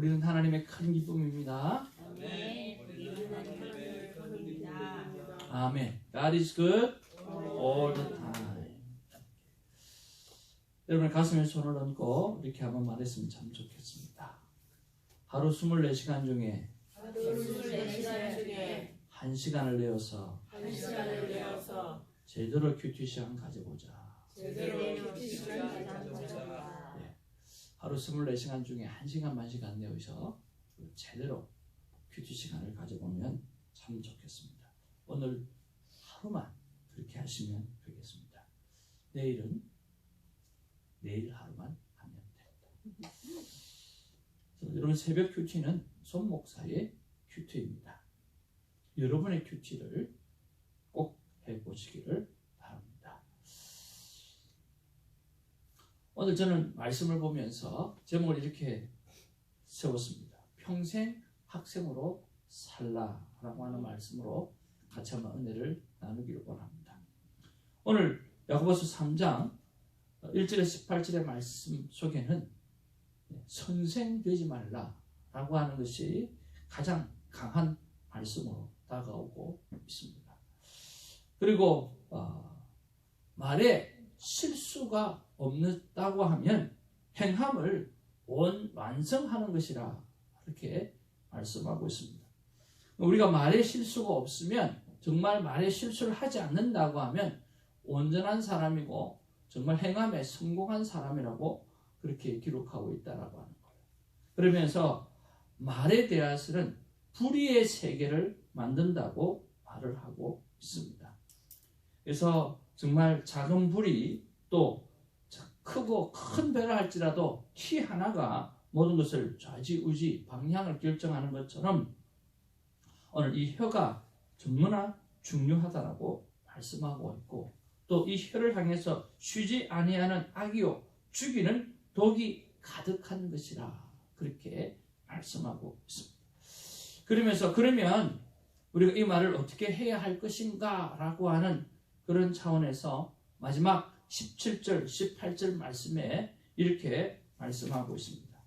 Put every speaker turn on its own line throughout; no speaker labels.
우리는 하나님의 큰 기쁨입니다. 아멘. God is good all the time. 여러분 가슴에 손을 얹고 이렇게 한번 말했으면 참 좋겠습니다. 하루 24시간 중에 1시간을 내어서 제대로 큐티 시간 가져보자. 하루 24시간 중에 1시간 반시간 내어서 제대로 큐티 시간을 가져보면 참 좋겠습니다. 오늘 하루만 그렇게 하시면 되겠습니다. 내일 하루만 하면 됩니다. 여러분 새벽 큐티는 손 목사의 큐티입니다. 여러분의 큐티를 꼭 해보시기를 바랍니다. 오늘 저는 말씀을 보면서 제목을 이렇게 세웠습니다. 평생 학생으로 살라라고 하는 말씀으로 같이 한번 은혜를 나누기를 원합니다. 오늘 야고보서 3장 1절에서 18절의 말씀 속에는 선생 되지 말라라고 하는 것이 가장 강한 말씀으로 다가오고 있습니다. 그리고 말에 실수가 없다고 하면 행함을 완성하는 것이라 이렇게 말씀하고 있습니다. 우리가 말에 실수가 없으면 정말 말에 실수를 하지 않는다고 하면 온전한 사람이고 정말 행함에 성공한 사람이라고 그렇게 기록하고 있다라고 하는 거예요. 그러면서 말에 대해서는 불의의 세계를 만든다고 말을 하고 있습니다. 그래서 정말 작은 불이 또 크고 큰 배라 할지라도 키 하나가 모든 것을 좌지우지 방향을 결정하는 것처럼 오늘 이 혀가 너무나 중요하다라고 말씀하고 있고 또 이 혀를 향해서 쉬지 아니하는 악이요 죽이는 독이 가득한 것이라 그렇게 말씀하고 있습니다. 그러면 우리가 이 말을 어떻게 해야 할 것인가 라고 하는 그런 차원에서 마지막 17절, 18절 말씀에 이렇게 말씀하고 있습니다.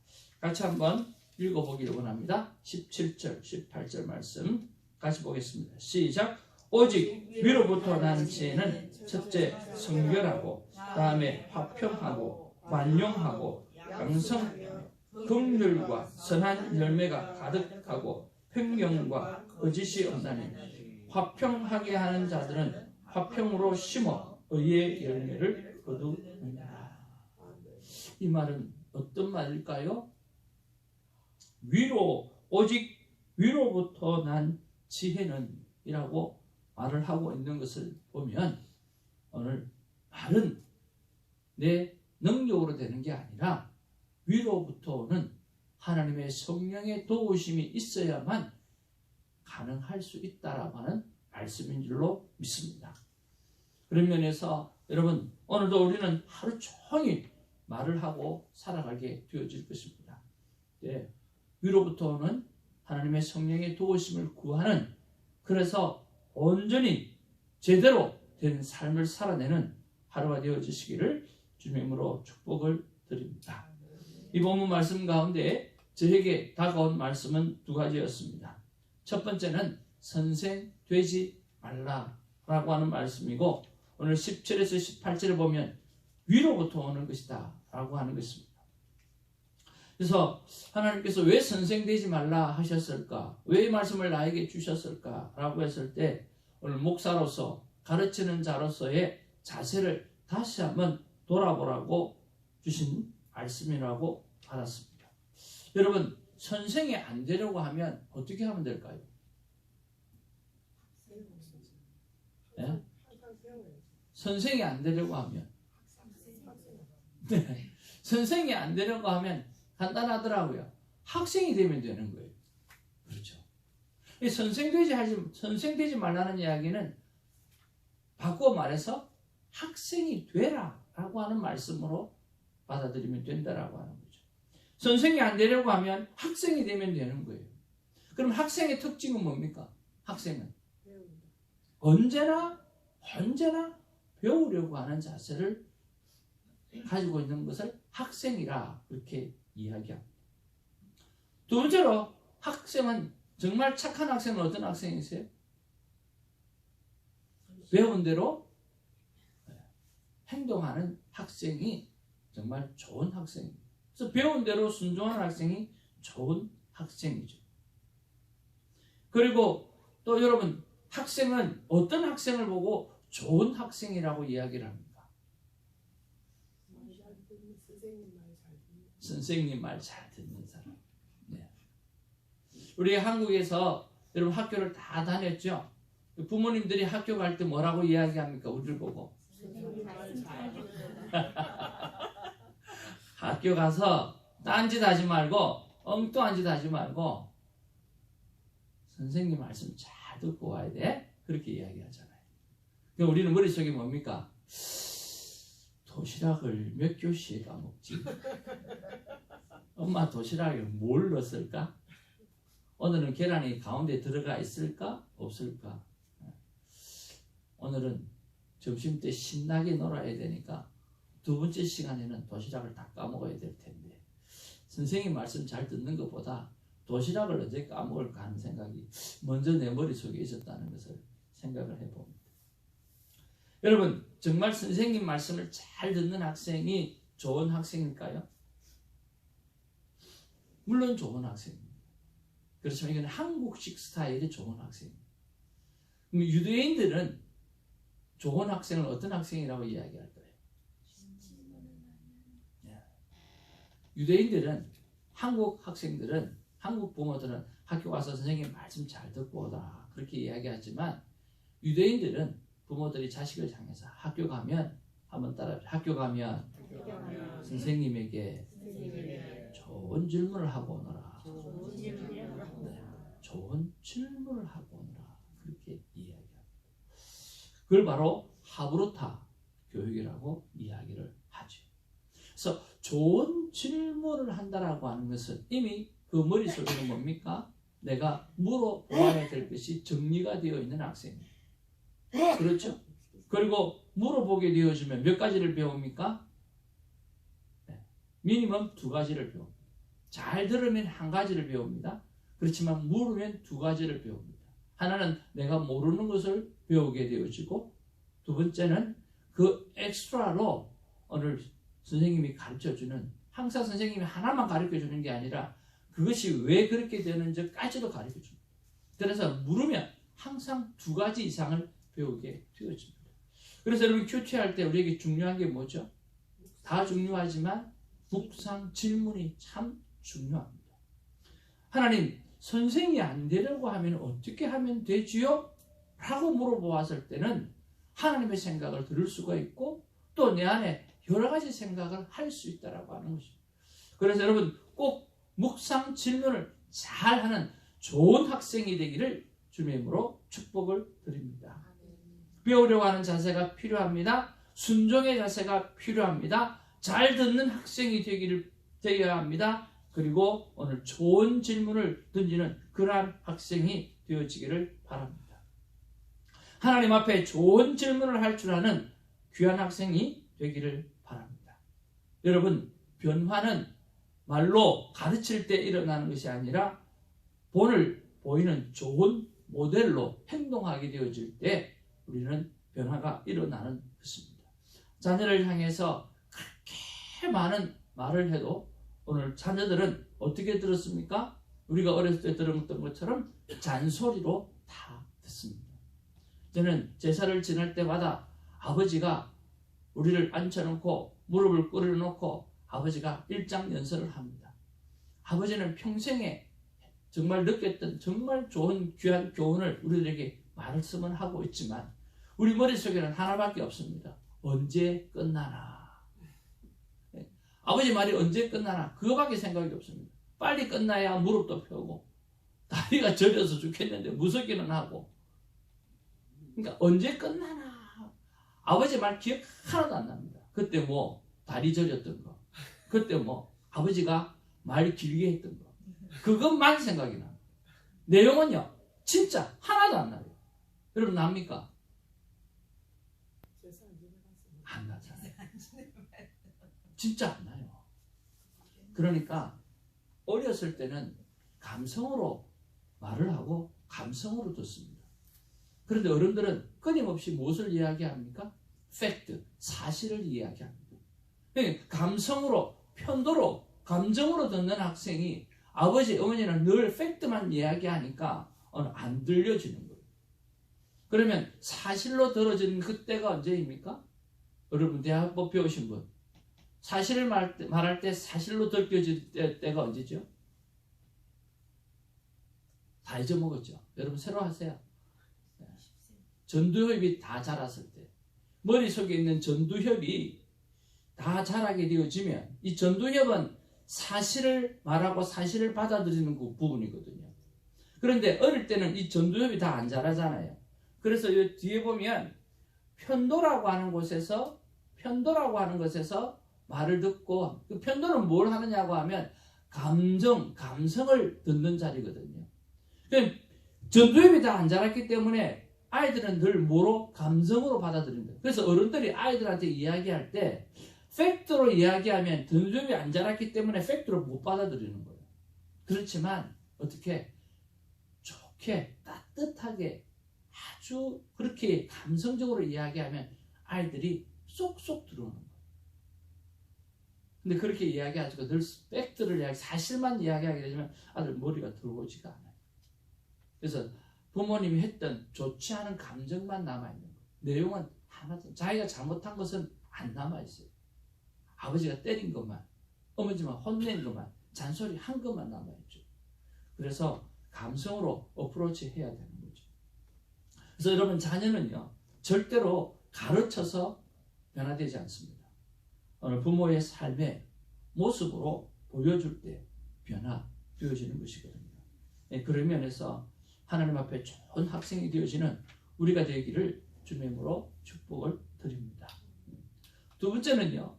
같이 한번 읽어보기를 원합니다. 17절, 18절 말씀 같이 보겠습니다. 시작! 오직 위로부터 난 지혜는 첫째 성결하고 다음에 화평하고 관용하고 양성하며 긍휼과 선한 열매가 가득하고 평경과 거짓이 없나니 화평하게 하는 자들은 화평으로 심어 의의 열매를 거두느니라. 이 말은 어떤 말일까요? 오직 위로부터 난 지혜는 이라고 말을 하고 있는 것을 보면 오늘 말은 내 능력으로 되는 게 아니라 위로부터 오는 하나님의 성령의 도우심이 있어야만 가능할 수 있다라고 하는 말씀인 줄로 믿습니다. 그런 면에서 여러분 오늘도 우리는 하루 종일 말을 하고 살아가게 되어질 것입니다. 네, 위로부터 오는 하나님의 성령의 도우심을 구하는 그래서 온전히 제대로 된 삶을 살아내는 하루가 되어주시기를 주님의 이름으로 축복을 드립니다. 이 본문 말씀 가운데 저에게 다가온 말씀은 두 가지였습니다. 첫 번째는 선생 되지 말라라고 하는 말씀이고 오늘 17에서 18절에 보면 위로부터 오는 것이다 라고 하는 것입니다. 그래서 하나님께서 왜 선생 되지 말라 하셨을까? 왜 이 말씀을 나에게 주셨을까? 라고 했을 때 오늘 목사로서 가르치는 자로서의 자세를 다시 한번 돌아보라고 주신 말씀이라고 받았습니다. 여러분 선생이 안 되려고 하면 어떻게 하면 될까요? 네? 선생이 안 되려고 하면 네. 선생이 안 되려고 하면 간단하더라고요. 학생이 되면 되는 거예요. 그렇죠. 선생 되지 말라는 이야기는 바꿔 말해서 학생이 되라 라고 하는 말씀으로 받아들이면 된다라고 하는 거죠. 선생이 안 되려고 하면 학생이 되면 되는 거예요. 그럼 학생의 특징은 뭡니까? 학생은 언제나 배우려고 하는 자세를 가지고 있는 것을 학생이라 그렇게 이야기합니다. 두 번째로 학생은 정말 착한 학생은 어떤 학생이세요? 배운 대로 행동하는 학생이 정말 좋은 학생입니다. 그래서 배운 대로 순종하는 학생이 좋은 학생이죠. 그리고 또 여러분, 학생은 어떤 학생을 보고 좋은 학생이라고 이야기를 합니까? 선생님 말 잘 듣는 사람. 네. 우리 한국에서 여러분 학교를 다 다녔죠? 부모님들이 학교 갈 때 뭐라고 이야기합니까? 우리를 보고. 학교 가서 딴짓 하지 말고 엉뚱한 짓 하지 말고 선생님 말씀 잘 듣고 와야 돼. 그렇게 이야기하잖아요. 그럼 우리는 머릿속에 뭡니까? 도시락을 몇 교시에 까먹지? 엄마 도시락에 뭘 넣었을까? 오늘은 계란이 가운데 들어가 있을까? 없을까? 오늘은 점심때 신나게 놀아야 되니까 두 번째 시간에는 도시락을 다 까먹어야 될 텐데 선생님 말씀 잘 듣는 것보다 도시락을 언제 까먹을까 하는 생각이 먼저 내 머릿속에 있었다는 것을 생각을 해봅니다. 여러분, 정말 선생님 말씀을 잘 듣는 학생이 좋은 학생일까요? 물론 좋은 학생입니다. 그렇지만 이건 한국식 스타일의 좋은 학생입니다. 그럼 유대인들은 좋은 학생을 어떤 학생이라고 이야기할까요? 유대인들은, 한국 학생들은, 한국 부모들은 학교 가서 선생님 말씀 잘 듣고 오라 그렇게 이야기하지만 유대인들은 부모들이 자식을 향해서 학교 가면, 한번 따라해보세요. 학교 가면 선생님에게 좋은 질문을 하고 오너라. 네, 좋은 질문을 하고 오너라. 그렇게 이야기합니다. 그걸 바로 하브루타 교육이라고 이야기를 하죠. 그래서 좋은 질문을 한다라고 하는 것은 이미 그 머릿속에는 뭡니까? 내가 물어보아야 될 것이 정리가 되어 있는 학생입니다. 그렇죠? 그리고 물어보게 되어지면 몇 가지를 배웁니까? 네. 미니멈 2가지를 배웁니다. 잘 들으면 1가지를 배웁니다. 그렇지만 물으면 2가지를 배웁니다. 하나는 내가 모르는 것을 배우게 되어지고 두 번째는 그 엑스트라로 오늘 선생님이 가르쳐주는, 항상 선생님이 하나만 가르쳐주는 게 아니라 그것이 왜 그렇게 되는지까지도 가르쳐줍니다. 그래서 물으면 항상 2가지 이상을 배우게 되어집니다. 그래서 여러분 큐티할 때 우리에게 중요한 게 뭐죠? 다 중요하지만 묵상 질문이 참 중요합니다. 하나님, 선생이 안 되려고 하면 어떻게 하면 되지요? 라고 물어보았을 때는 하나님의 생각을 들을 수가 있고 또 내 안에 여러 가지 생각을 할 수 있다라고 하는 것입니다. 그래서 여러분 꼭 묵상 질문을 잘하는 좋은 학생이 되기를 주님의 이름으로 축복을 드립니다. 배우려고 하는 자세가 필요합니다. 순종의 자세가 필요합니다. 잘 듣는 학생이 되어야 합니다. 그리고 오늘 좋은 질문을 던지는 그러한 학생이 되어지기를 바랍니다. 하나님 앞에 좋은 질문을 할 줄 아는 귀한 학생이 되기를 바랍니다. 여러분, 변화는 말로 가르칠 때 일어나는 것이 아니라 본을 보이는 좋은 모델로 행동하게 되어질 때 우리는 변화가 일어나는 것입니다. 자녀를 향해서 그렇게 많은 말을 해도 오늘 자녀들은 어떻게 들었습니까? 우리가 어렸을 때 들었던 것처럼 잔소리로 다 듣습니다. 저는 제사를 지낼 때마다 아버지가 우리를 앉혀놓고 무릎을 꿇어놓고 아버지가 일장연설을 합니다. 아버지는 평생에 정말 느꼈던 정말 좋은 귀한 교훈을 우리들에게 말씀을 하고 있지만 우리 머릿속에는 하나밖에 없습니다. 언제 끝나나. 아버지 말이 언제 끝나나 그거밖에 생각이 없습니다. 빨리 끝나야 무릎도 펴고 다리가 저려서 죽겠는데 무섭기는 하고, 그러니까 언제 끝나나. 아버지 말 기억 하나도 안 납니다. 그때 뭐 다리 저렸던 거, 그때 뭐 아버지가 말 길게 했던 거, 그것만 생각이 납니다. 내용은요 진짜 하나도 안 나요. 여러분 납니까? 안 나잖아요. 진짜 안 나요. 그러니까 어렸을 때는 감성으로 말을 하고 감성으로 듣습니다. 그런데 어른들은 끊임없이 무엇을 이야기합니까? 팩트, 사실을 이야기합니다. 감성으로, 편도로, 감정으로 듣는 학생이 아버지, 어머니는 늘 팩트만 이야기하니까 안 들려지는 거예요. 그러면 사실로 들어지는 그때가 언제입니까? 여러분 대학법 배우신 분, 사실을 말할 때 사실로 들려질 때가 언제죠? 다 잊어먹었죠. 여러분 새로 하세요. 전두엽이 다 자랐을 때, 머릿속에 있는 전두엽이 다 자라게 되어지면, 이 전두엽은 사실을 말하고 사실을 받아들이는 그 부분이거든요. 그런데 어릴 때는 이 전두엽이 다 안 자라잖아요. 그래서 이 뒤에 보면 편도라고 하는 곳에서 말을 듣고, 그 편도는 뭘 하느냐고 하면 감성을 듣는 자리거든요. 전두엽이 다 안 자랐기 때문에 아이들은 늘 뭐로? 감성으로 받아들인다. 그래서 어른들이 아이들한테 이야기할 때 팩트로 이야기하면 전두엽이 안 자랐기 때문에 팩트로 못 받아들이는 거예요. 그렇지만 어떻게 좋게 따뜻하게 아주 그렇게 감성적으로 이야기하면 아이들이 쏙쏙 들어오는 거예요. 근데 그렇게 이야기하지 늘 팩트를 사실만 이야기하게 되면 아들 머리가 들어오지가 않아요. 그래서 부모님이 했던 좋지 않은 감정만 남아있는 거예요. 내용은 하나도, 자기가 잘못한 것은 안 남아있어요. 아버지가 때린 것만, 어머니가 혼낸 것만, 잔소리 한 것만 남아있죠. 그래서 감성으로 어프로치 해야 되는 거죠. 그래서 여러분 자녀는요, 절대로 가르쳐서 변화되지 않습니다. 오늘 부모의 삶의 모습으로 보여줄 때 변화되어지는 것이거든요. 그런 면에서 하나님 앞에 좋은 학생이 되어지는 우리가 되기를 주님으로 축복을 드립니다. 두 번째는요,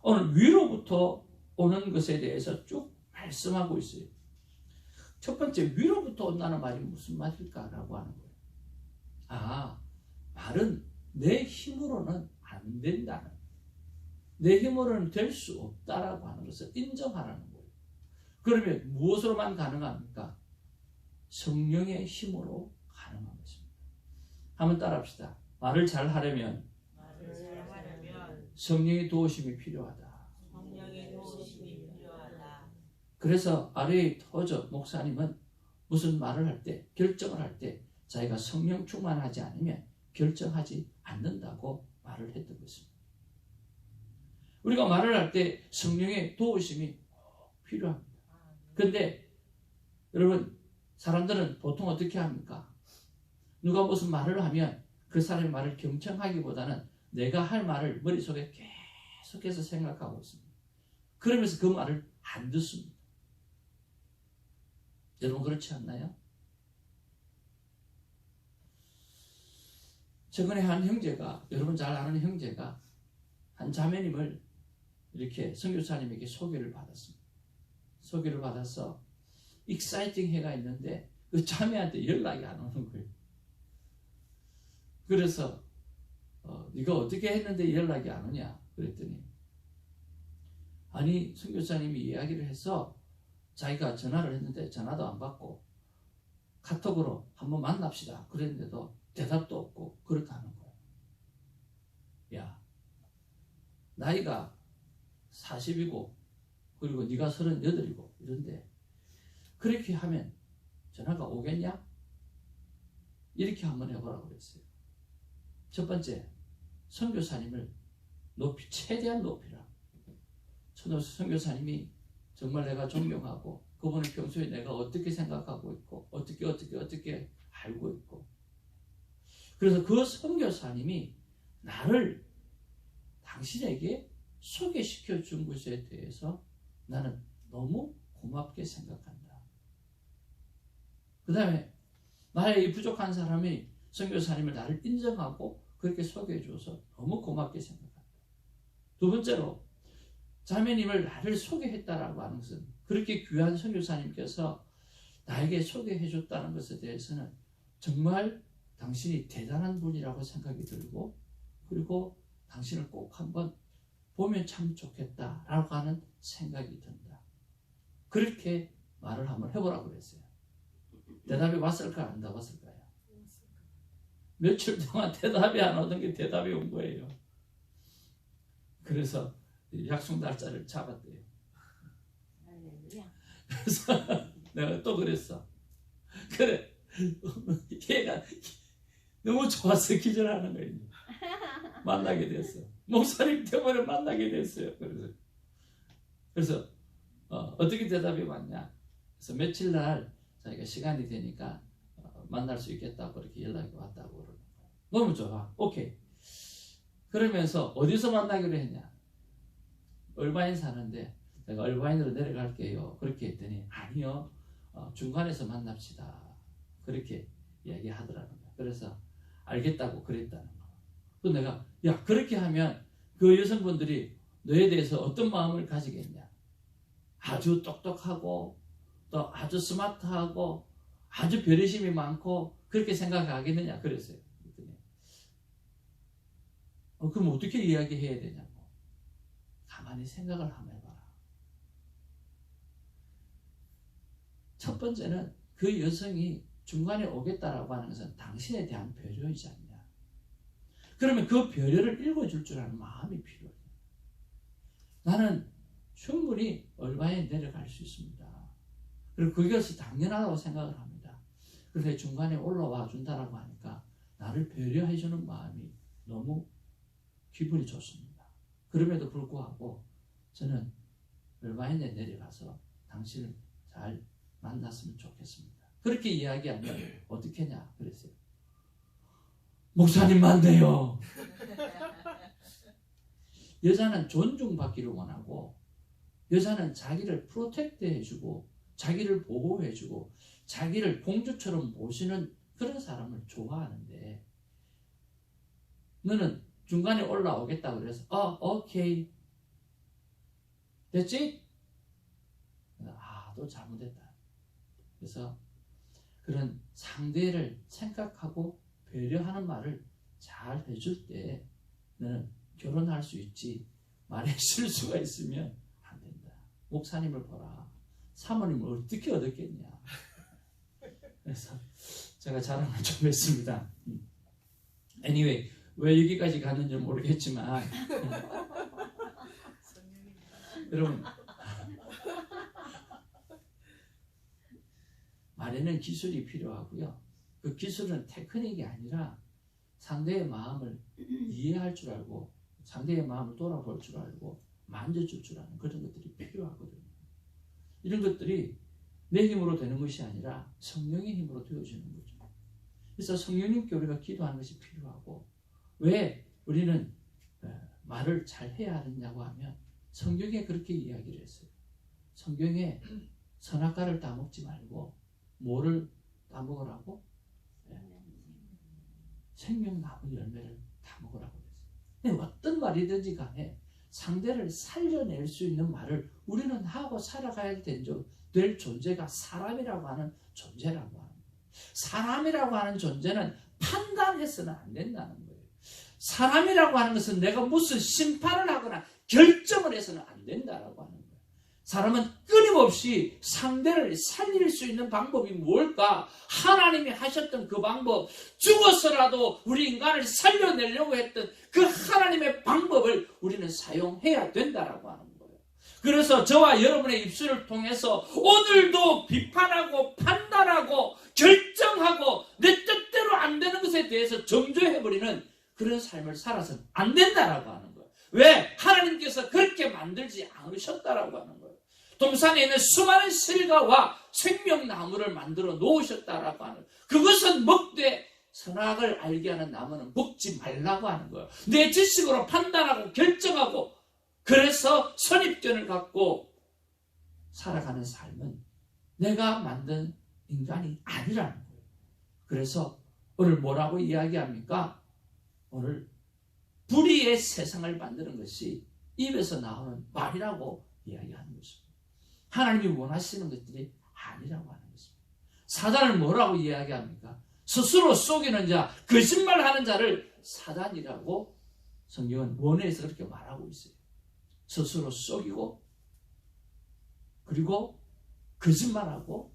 오늘 위로부터 오는 것에 대해서 쭉 말씀하고 있어요. 첫 번째, 위로부터 온다는 말이 무슨 말일까라고 하는 거예요. 말은 내 힘으로는 안 된다는, 내 힘으로는 될 수 없다라고 하는 것을 인정하라는 거예요. 그러면 무엇으로만 가능합니까? 성령의 힘으로 가능한 것입니다. 한번 따라합시다. 말을 잘 하려면 성령의 도우심이 필요하다. 그래서 R.A. 터저 목사님은 무슨 말을 할 때, 결정을 할 때 자기가 성령 충만하지 않으면 결정하지 않는다고 말을 했던 것입니다. 우리가 말을 할 때 성령의 도우심이 필요합니다. 그런데 여러분, 사람들은 보통 어떻게 합니까? 누가 무슨 말을 하면 그 사람의 말을 경청하기보다는 내가 할 말을 머릿속에 계속해서 생각하고 있습니다. 그러면서 그 말을 안 듣습니다. 여러분 그렇지 않나요? 최근에 한 형제가, 여러분 잘 아는 형제가 한 자매님을 이렇게 선교사님에게 소개를 받았습니다. 소개를 받아서 익사이팅 해가 있는데 그 자매한테 연락이 안 오는 거예요. 그래서 네가 어떻게 했는데 연락이 안 오냐 그랬더니, 아니 선교사님이 이야기를 해서 자기가 전화를 했는데 전화도 안 받고 카톡으로 한번 만납시다 그랬는데도 대답도 없고 그렇다는 거예요. 야, 나이가 40이고 그리고 네가 38이고 이런데 그렇게 하면 전화가 오겠냐? 이렇게 한번 해보라고 그랬어요. 첫 번째, 선교사님을 최대한 높이라. 선교사님이 정말 내가 존경하고 그분을 평소에 내가 어떻게 생각하고 있고 어떻게 알고 있고, 그래서 그 선교사님이 나를 당신에게 소개시켜 준 것에 대해서 나는 너무 고맙게 생각한다. 그 다음에 나의 이 부족한 사람이 선교사님을 나를 인정하고 그렇게 소개해 줘서 너무 고맙게 생각한다. 두 번째로, 자매님을 나를 소개했다라고 하는 것은, 그렇게 귀한 선교사님께서 나에게 소개해 줬다는 것에 대해서는 정말 당신이 대단한 분이라고 생각이 들고, 그리고 당신을 꼭 한번 보면 참 좋겠다라고 하는 생각이 든다. 그렇게 말을 한번 해보라고 그랬어요. 대답이 왔을까 안 왔을까요? 며칠 동안 대답이 안 오던 게 대답이 온 거예요. 그래서 약속 날짜를 잡았대요. 그래서 내가 또 그랬어. 그래, 걔가 너무 좋아서 기절하는 거예요. 만나게 됐어. 목사님 때문에 만나게 됐어요. 그래서 어떻게 대답이 왔냐? 그래서 며칠 날 자기가 시간이 되니까 만날 수 있겠다고 그렇게 연락이 왔다고 그러는 거예요. 너무 좋아. 오케이. 그러면서 어디서 만나기로 했냐? 얼바인 사는데 내가 얼바인으로 내려갈게요. 그렇게 했더니 아니요. 중간에서 만납시다. 그렇게 이야기하더라는 거예요. 그래서 알겠다고 그랬다는 거예요. 또 내가 야 그렇게 하면 그 여성분들이 너에 대해서 어떤 마음을 가지겠냐? 아주 똑똑하고 또 아주 스마트하고 아주 배려심이 많고 그렇게 생각하겠느냐 그랬어요. 그럼 어떻게 이야기해야 되냐고. 가만히 생각을 한번 해봐라. 첫 번째는 그 여성이 중간에 오겠다라고 하는 것은 당신에 대한 배려이지 않냐. 그러면 그 배려를 읽어줄 줄 아는 마음이 필요해요. 나는 충분히 얼바에 내려갈 수 있습니다. 그리고 그것이 당연하다고 생각을 합니다. 그런데 중간에 올라와 준다라고 하니까 나를 배려해주는 마음이 너무 기분이 좋습니다. 그럼에도 불구하고 저는 얼바인에 내려가서 당신을 잘 만났으면 좋겠습니다. 그렇게 이야기하면 어떻게 하냐 그랬어요. 목사님 만나요. 여자는 존중받기를 원하고 여자는 자기를 프로텍트 해주고 자기를 보호해주고 자기를 공주처럼 모시는 그런 사람을 좋아하는데 너는 중간에 올라오겠다고 그래서 오케이 됐지? 또 잘못했다. 그래서 그런 상대를 생각하고 배려하는 말을 잘 해줄 때 너는 결혼할 수 있지. 말에 실수가 있으면 안 된다. 목사님을 보라. 사모님을 어떻게 얻었겠냐. 그래서 제가 자랑을 좀 했습니다. Anyway, 왜 여기까지 갔는지 모르겠지만 여러분 말에는 기술이 필요하고요. 그 기술은 테크닉이 아니라 상대의 마음을 이해할 줄 알고 상대의 마음을 돌아볼 줄 알고 만져줄 줄 아는 그런 것들이 필요하거든요. 이런 것들이 내 힘으로 되는 것이 아니라 성령의 힘으로 되어지는 거죠. 그래서 성령님께 우리가 기도하는 것이 필요하고 왜 우리는 말을 잘 해야 하느냐고 하면 성경에 그렇게 이야기를 했어요. 성경에 선악과를 따먹지 말고 뭐를 따먹으라고? 생명나무 열매를 따먹으라고 그랬어요. 어떤 말이든지 간에 상대를 살려낼 수 있는 말을 우리는 하고 살아가야 될 존재가 사람이라고 하는 존재라고 하는 거예요. 사람이라고 하는 존재는 판단해서는 안 된다는 거예요. 사람이라고 하는 것은 내가 무슨 심판을 하거나 결정을 해서는 안 된다라고 하는 거예요. 사람은 끊임없이 상대를 살릴 수 있는 방법이 뭘까? 하나님이 하셨던 그 방법, 죽어서라도 우리 인간을 살려내려고 했던 그 하나님의 방법을 우리는 사용해야 된다라고 하는 거예요. 그래서 저와 여러분의 입술을 통해서 오늘도 비판하고 판단하고 결정하고 내 뜻대로 안 되는 것에 대해서 정죄해버리는 그런 삶을 살아서는 안 된다라고 하는 거예요. 왜? 하나님께서 그렇게 만들지 않으셨다라고 하는 거예요. 동산에 있는 수많은 실과와 생명나무를 만들어 놓으셨다라고 하는 그것은 먹되 선악을 알게 하는 나무는 먹지 말라고 하는 거예요. 내 지식으로 판단하고 결정하고 그래서 선입견을 갖고 살아가는 삶은 내가 만든 인간이 아니라는 거예요. 그래서 오늘 뭐라고 이야기합니까? 오늘 불의의 세상을 만드는 것이 입에서 나오는 말이라고 이야기하는 것입니다. 하나님이 원하시는 것들이 아니라고 하는 것입니다. 사단을 뭐라고 이야기합니까? 스스로 속이는 자, 거짓말하는 자를 사단이라고 성경은 원어에서 그렇게 말하고 있어요. 스스로 속이고 그리고 거짓말하고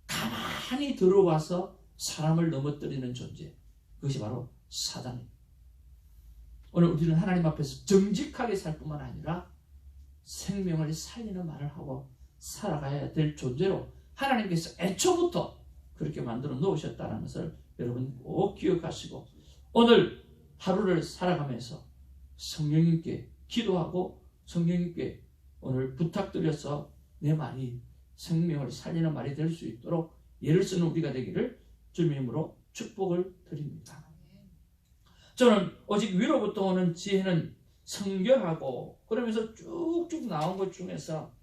가만히 들어와서 사람을 넘어뜨리는 존재, 그것이 바로 사단입니다. 오늘 우리는 하나님 앞에서 정직하게 살 뿐만 아니라 생명을 살리는 말을 하고 살아가야 될 존재로 하나님께서 애초부터 그렇게 만들어 놓으셨다는 것을 여러분 꼭 기억하시고, 오늘 하루를 살아가면서 성령님께 기도하고 성령님께 오늘 부탁드려서 내 말이 생명을 살리는 말이 될 수 있도록 예를 쓰는 우리가 되기를 주님의 이름으로 축복을 드립니다. 저는 오직 위로부터 오는 지혜는 성결하고, 그러면서 쭉쭉 나온 것 중에서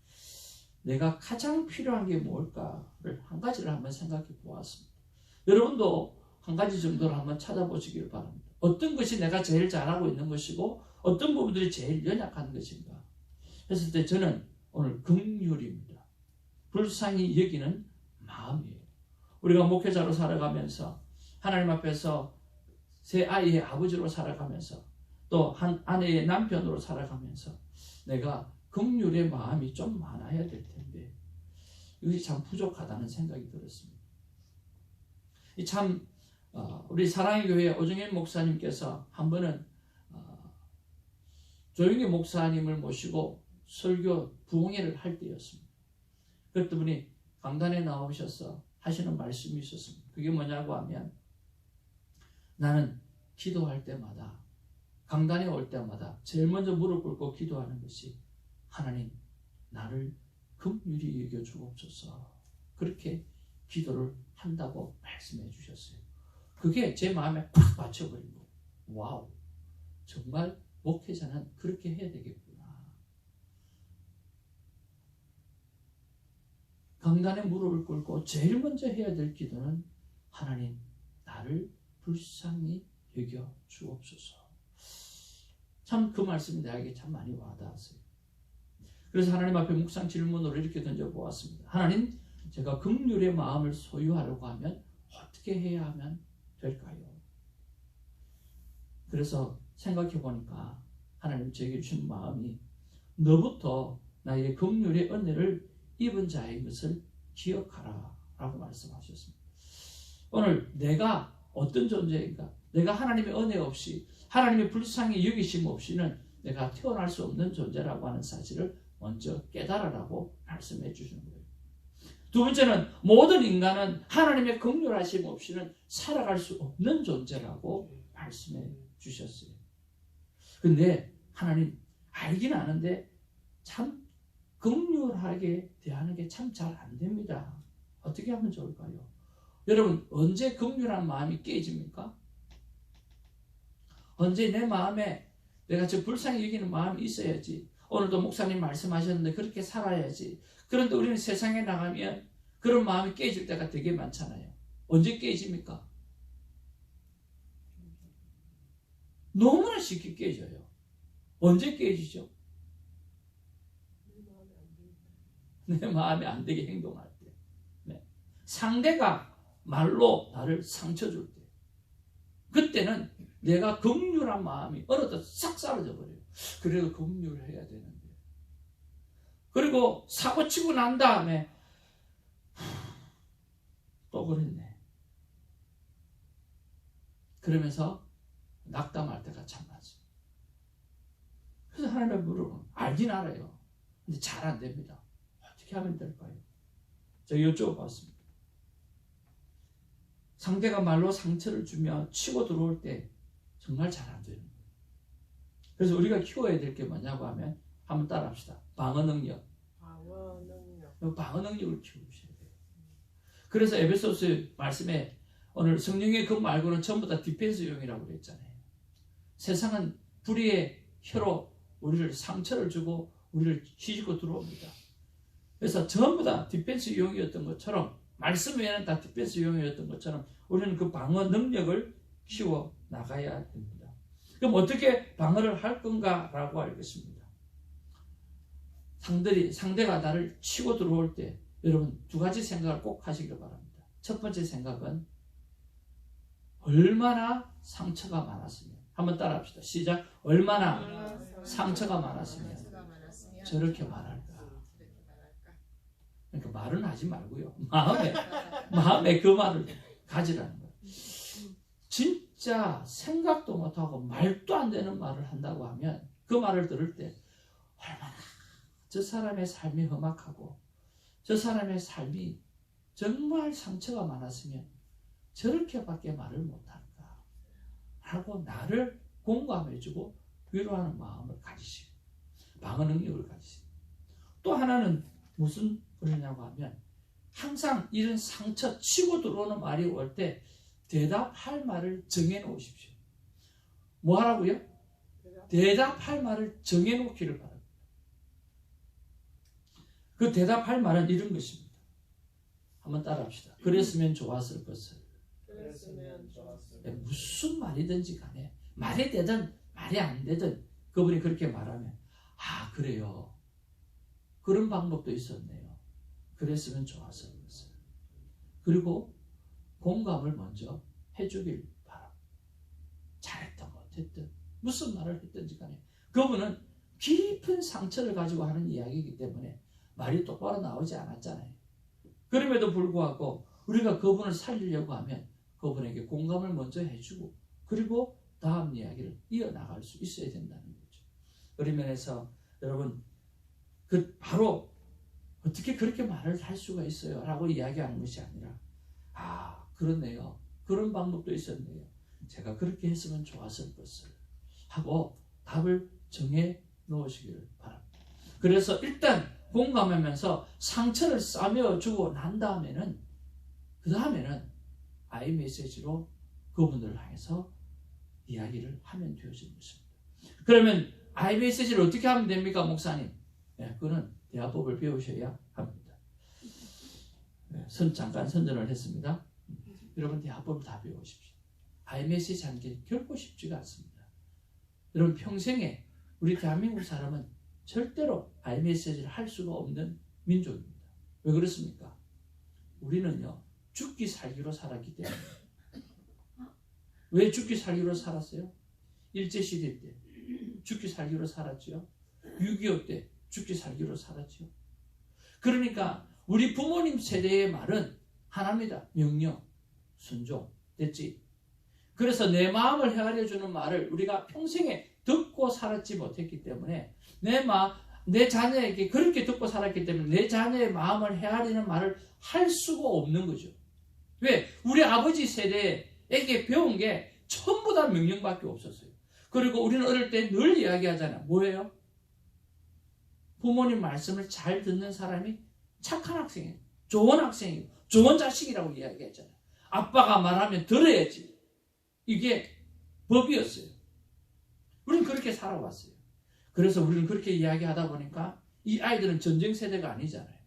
내가 가장 필요한 게 뭘까를 한 가지를 한번 생각해 보았습니다. 여러분도 한 가지 정도를 한번 찾아보시길 바랍니다. 어떤 것이 내가 제일 잘하고 있는 것이고 어떤 부분들이 제일 연약한 것인가 했을 때 저는 오늘 긍휼입니다. 불쌍히 여기는 마음이에요. 우리가 목회자로 살아가면서 하나님 앞에서 세 아이의 아버지로 살아가면서 또 한 아내의 남편으로 살아가면서 내가 긍휼의 마음이 좀 많아야 될 텐데 이것이 참 부족하다는 생각이 들었습니다. 참 우리 사랑의 교회 오정현 목사님께서 한 번은 조용희 목사님을 모시고 설교 부흥회를 할 때였습니다. 그랬더니 강단에 나오셔서 하시는 말씀이 있었습니다. 그게 뭐냐고 하면, 나는 기도할 때마다, 강단에 올 때마다 제일 먼저 무릎 꿇고 기도하는 것이 하나님 나를 긍휼히 여겨 주옵소서, 그렇게 기도를 한다고 말씀해 주셨어요. 그게 제 마음에 팍 받쳐버린 거예요. 와우, 정말 목회자는 그렇게 해야 되겠구나. 강단에 무릎을 꿇고 제일 먼저 해야 될 기도는 하나님 나를 불쌍히 여겨 주옵소서. 참 그 말씀이 나에게 참 많이 와닿았어요. 그래서 하나님 앞에 묵상 질문으로 이렇게 던져보았습니다. 하나님, 제가 긍휼의 마음을 소유하려고 하면 어떻게 해야 하면 될까요? 그래서 생각해 보니까 하나님 제게 주신 마음이, 너부터 나에게 긍휼의 은혜를 입은 자의 것을 기억하라 라고 말씀하셨습니다. 오늘 내가 어떤 존재인가, 내가 하나님의 은혜 없이, 하나님의 불쌍히 여기심 없이는 내가 태어날 수 없는 존재라고 하는 사실을 먼저 깨달으라고 말씀해 주시는 거예요. 두 번째는 모든 인간은 하나님의 긍휼하심 없이는 살아갈 수 없는 존재라고 말씀해 주셨어요. 근데 하나님 알긴 아는데 참 긍휼하게 대하는 게 참 잘 안 됩니다. 어떻게 하면 좋을까요? 여러분, 언제 긍휼한 마음이 깨집니까? 언제 내 마음에 내가 저 불쌍히 여기는 마음이 있어야지. 오늘도 목사님 말씀하셨는데 그렇게 살아야지. 그런데 우리는 세상에 나가면 그런 마음이 깨질 때가 되게 많잖아요. 언제 깨집니까? 너무나 쉽게 깨져요. 언제 깨지죠? 내 마음에 안 되게 행동할 때. 네. 상대가 말로 나를 상처 줄 때. 그때는 내가 긍휼한 마음이 어느덧 싹 사라져 버려요. 그래도 긍휼을 해야 되는데. 그리고 사고치고 난 다음에 또 그랬네. 그러면서 낙담할 때가 참 많습니다. 그래서 하나님의 물어보면 알긴 알아요. 근데 잘 안 됩니다. 어떻게 하면 될까요? 제가 여쭤봤습니다. 상대가 말로 상처를 주면 치고 들어올 때 정말 잘 안 되는 거예요. 그래서 우리가 키워야 될 게 뭐냐고 하면 한번 따라합시다. 방어 능력. 방어 능력을 키우셔야 돼요. 그래서 에베소서 말씀에 오늘 성령의 그 말고는 전부 다 디펜스용이라고 그랬잖아요. 세상은 불의의 혀로 우리를 상처를 주고 우리를 휘젓고 들어옵니다. 그래서 전부 다 디펜스용이었던 것처럼, 말씀 외에는 다 디펜스용이었던 것처럼 우리는 그 방어 능력을 키워 나가야 됩니다. 그럼 어떻게 방어를 할 건가라고 알겠습니다. 상대가 나를 치고 들어올 때 여러분 두 가지 생각을 꼭 하시길 바랍니다. 첫 번째 생각은 얼마나 상처가 많았으면, 한번 따라합시다. 시작. 얼마나 상처가 많았으면 저렇게 말할까. 그러니까 말은 하지 말고요. 마음에 그 말을 가지라는 거예요. 진짜 생각도 못하고 말도 안 되는 말을 한다고 하면 그 말을 들을 때 얼마나 저 사람의 삶이 험악하고 저 사람의 삶이 정말 상처가 많았으면 저렇게밖에 말을 못할까 하고 나를 공감해주고 위로하는 마음을 가지시고 방어 능력을 가지시고 또 하나는 무슨 그러냐고 하면 항상 이런 상처 치고 들어오는 말이 올 때 대답할 말을 정해 놓으십시오. 뭐 하라고요? 대답할 말을 정해 놓기를 바랍니다. 그 대답할 말은 이런 것입니다. 한번 따라합시다. 그랬으면 좋았을 것을. 무슨 말이든지 간에 말이 되든 말이 안 되든 그분이 그렇게 말하면 아 그래요. 그런 방법도 있었네요. 그랬으면 좋았을 것을. 그리고 공감을 먼저 해주길 바랍니다. 잘했든 못했든 무슨 말을 했든지 간에 그분은 깊은 상처를 가지고 하는 이야기이기 때문에 말이 똑바로 나오지 않았잖아요. 그럼에도 불구하고 우리가 그분을 살리려고 하면 그분에게 공감을 먼저 해주고 그리고 다음 이야기를 이어나갈 수 있어야 된다는 거죠. 그런 면에서 여러분 바로 어떻게 그렇게 말을 할 수가 있어요? 라고 이야기하는 것이 아니라 아 그렇네요. 그런 방법도 있었네요. 제가 그렇게 했으면 좋았을 것을 하고 답을 정해 놓으시기를 바랍니다. 그래서 일단 공감하면서 상처를 싸매어주고 난 다음에는 그 다음에는 아이메시지로 그분들을 향해서 이야기를 하면 되어지는 것입니다. 그러면 아이메시지를 어떻게 하면 됩니까, 목사님? 네, 그거는 대화법을 배우셔야 합니다. 네, 잠깐 선전을 했습니다. 여러분 대화법을 다 배우십시오. 아이메시지 하는 게 결코 쉽지가 않습니다. 여러분 평생에 우리 대한민국 사람은 절대로 아이메시지를 할 수가 없는 민족입니다. 왜 그렇습니까? 우리는요 죽기 살기로 살았기 때문에. 왜 죽기 살기로 살았어요? 일제시대 때 죽기 살기로 살았죠. 6.25 때 죽기 살기로 살았죠. 그러니까 우리 부모님 세대의 말은 하나입니다. 명령, 순종, 됐지? 그래서 내 마음을 헤아려주는 말을 우리가 평생에 듣고 살았지 못했기 때문에 내 자녀에게 그렇게 듣고 살았기 때문에 내 자녀의 마음을 헤아리는 말을 할 수가 없는 거죠. 왜? 우리 아버지 세대에게 배운 게 전부 다 명령밖에 없었어요. 그리고 우리는 어릴 때 늘 이야기하잖아요. 뭐예요? 부모님 말씀을 잘 듣는 사람이 착한 학생이에요. 좋은 학생이에요. 좋은 자식이라고 이야기했잖아요. 아빠가 말하면 들어야지. 이게 법이었어요. 우리는 그렇게 살아왔어요. 그래서 우리는 그렇게 이야기하다 보니까 이 아이들은 전쟁 세대가 아니잖아요.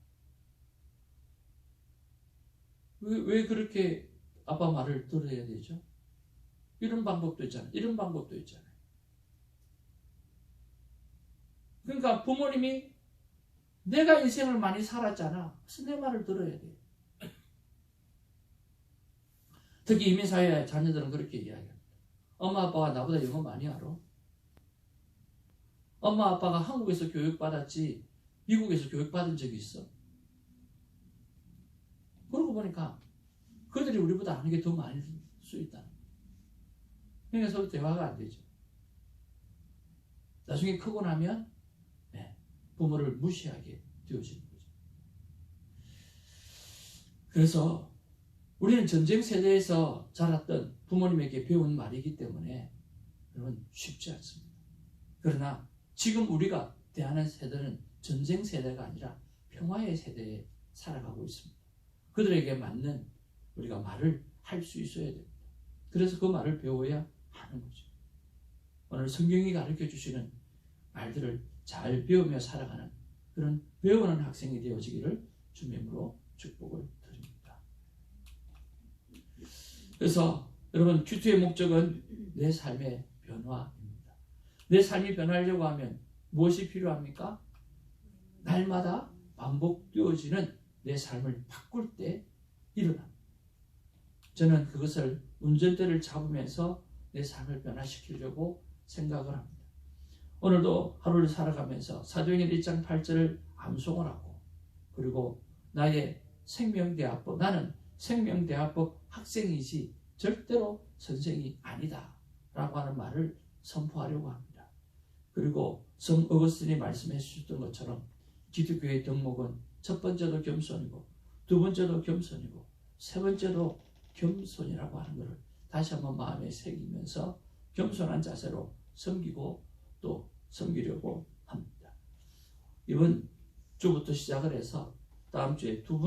왜 그렇게 아빠 말을 들어야 되죠? 이런 방법도 있잖아요. 이런 방법도 있잖아요. 그러니까 부모님이 내가 인생을 많이 살았잖아. 그래서 내 말을 들어야 돼요. 특히 이민사회 자녀들은 그렇게 이야기합니다. 엄마 아빠가 나보다 영어 많이 알아. 엄마 아빠가 한국에서 교육받았지 미국에서 교육받은 적이 있어. 그러고 보니까 그들이 우리보다 아는 게 더 많을 수 있다. 그러니까 서로 대화가 안 되죠. 나중에 크고 나면 부모를 무시하게 되어지는 거죠. 그래서 우리는 전쟁 세대에서 자랐던 부모님에게 배운 말이기 때문에 여러분 쉽지 않습니다. 그러나 지금 우리가 대하는 세대는 전쟁 세대가 아니라 평화의 세대에 살아가고 있습니다. 그들에게 맞는 우리가 말을 할 수 있어야 됩니다. 그래서 그 말을 배워야 하는 거죠. 오늘 성경이 가르쳐 주시는 말들을 잘 배우며 살아가는 그런 배우는 학생이 되어지기를 주님으로 축복을 드립니다. 그래서 여러분 큐티의 목적은 내 삶의 변화입니다. 내 삶이 변하려고 하면 무엇이 필요합니까? 날마다 반복되어지는 내 삶을 바꿀 때 일어납니다. 저는 그것을 운전대를 잡으면서 내 삶을 변화시키려고 생각을 합니다. 오늘도 하루를 살아가면서 사도행전 1장 8절을 암송을 하고 그리고 나의 생명대화법, 나는 생명대화법 학생이지 절대로 선생이 아니다 라고 하는 말을 선포하려고 합니다. 그리고 성 어거스틴이 말씀해 주셨던 것처럼 기독교의 덕목은 첫 번째도 겸손이고 두 번째도 겸손이고 세 번째도 겸손이라고 하는 것을 다시 한번 마음에 새기면서 겸손한 자세로 섬기고 또 섬기려고 합니다. 이번 주부터 시작을 해서 다음 주에 두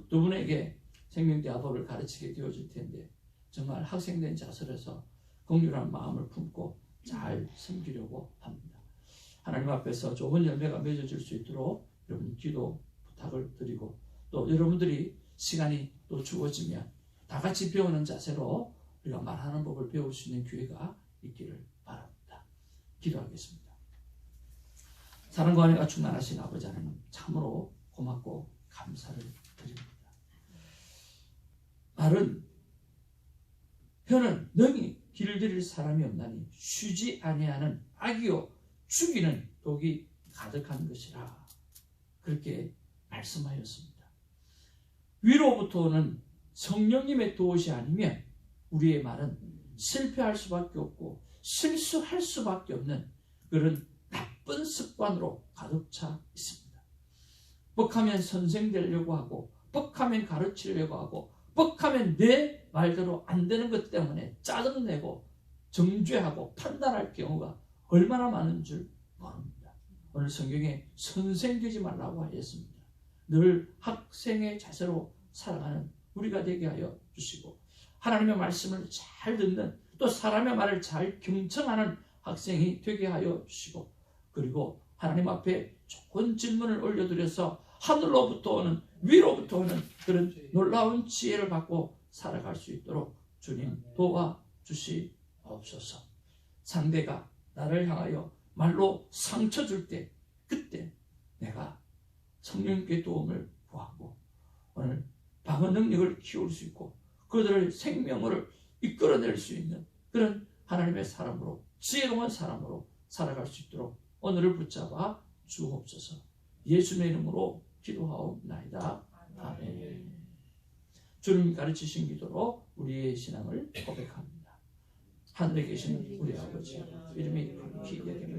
분에게 생명대화법을 가르치게 되어질 텐데 정말 학생된 자세에서 긍휼한 마음을 품고 잘 섬기려고 합니다. 하나님 앞에서 좋은 열매가 맺어질 수 있도록 여러분 기도 부탁을 드리고 또 여러분들이 시간이 또 주어지면 다 같이 배우는 자세로 우리가 말하는 법을 배울 수 있는 기회가 있기를 바랍니다. 기도하겠습니다. 사랑과 은혜가 충만하신 아버지 하나님 참으로 고맙고 감사를 드립니다. 말은 혀는 능히 길들일 사람이 없나니 쉬지 아니하는 악이요 죽이는 독이 가득한 것이라 그렇게 말씀하였습니다. 위로부터 오는 성령님의 도우시 아니면 우리의 말은 실패할 수밖에 없고 실수할 수밖에 없는 그런 나쁜 습관으로 가득 차 있습니다. 뻑하면 선생 되려고 하고 뻑하면 가르치려고 하고 뻑하면 내 말대로 안 되는 것 때문에 짜증내고 정죄하고 판단할 경우가 얼마나 많은 줄 모릅니다. 오늘 성경에 선생 되지 말라고 하였습니다. 늘 학생의 자세로 살아가는 우리가 되게 하여 주시고 하나님의 말씀을 잘 듣는 또 사람의 말을 잘 경청하는 학생이 되게 하여 주시고 그리고 하나님 앞에 좋은 질문을 올려드려서 하늘로부터 오는 위로부터 오는 그런 놀라운 지혜를 받고 살아갈 수 있도록 주님 도와주시옵소서. 상대가 나를 향하여 말로 상처 줄 때 그때 내가 성령님께 도움을 구하고 오늘 방어 능력을 키울 수 있고 그들의 생명을 이끌어낼 수 있는 그런 하나님의 사람으로 지혜로운 사람으로 살아갈 수 있도록 오늘을 붙잡아 주옵소서. 예수님의 이름으로 기도하옵나이다. 아멘. 주님 가르치신 기도로 우리의 신앙을 고백합니다. 하늘에 계신 우리 아버지 이름이 기쁘게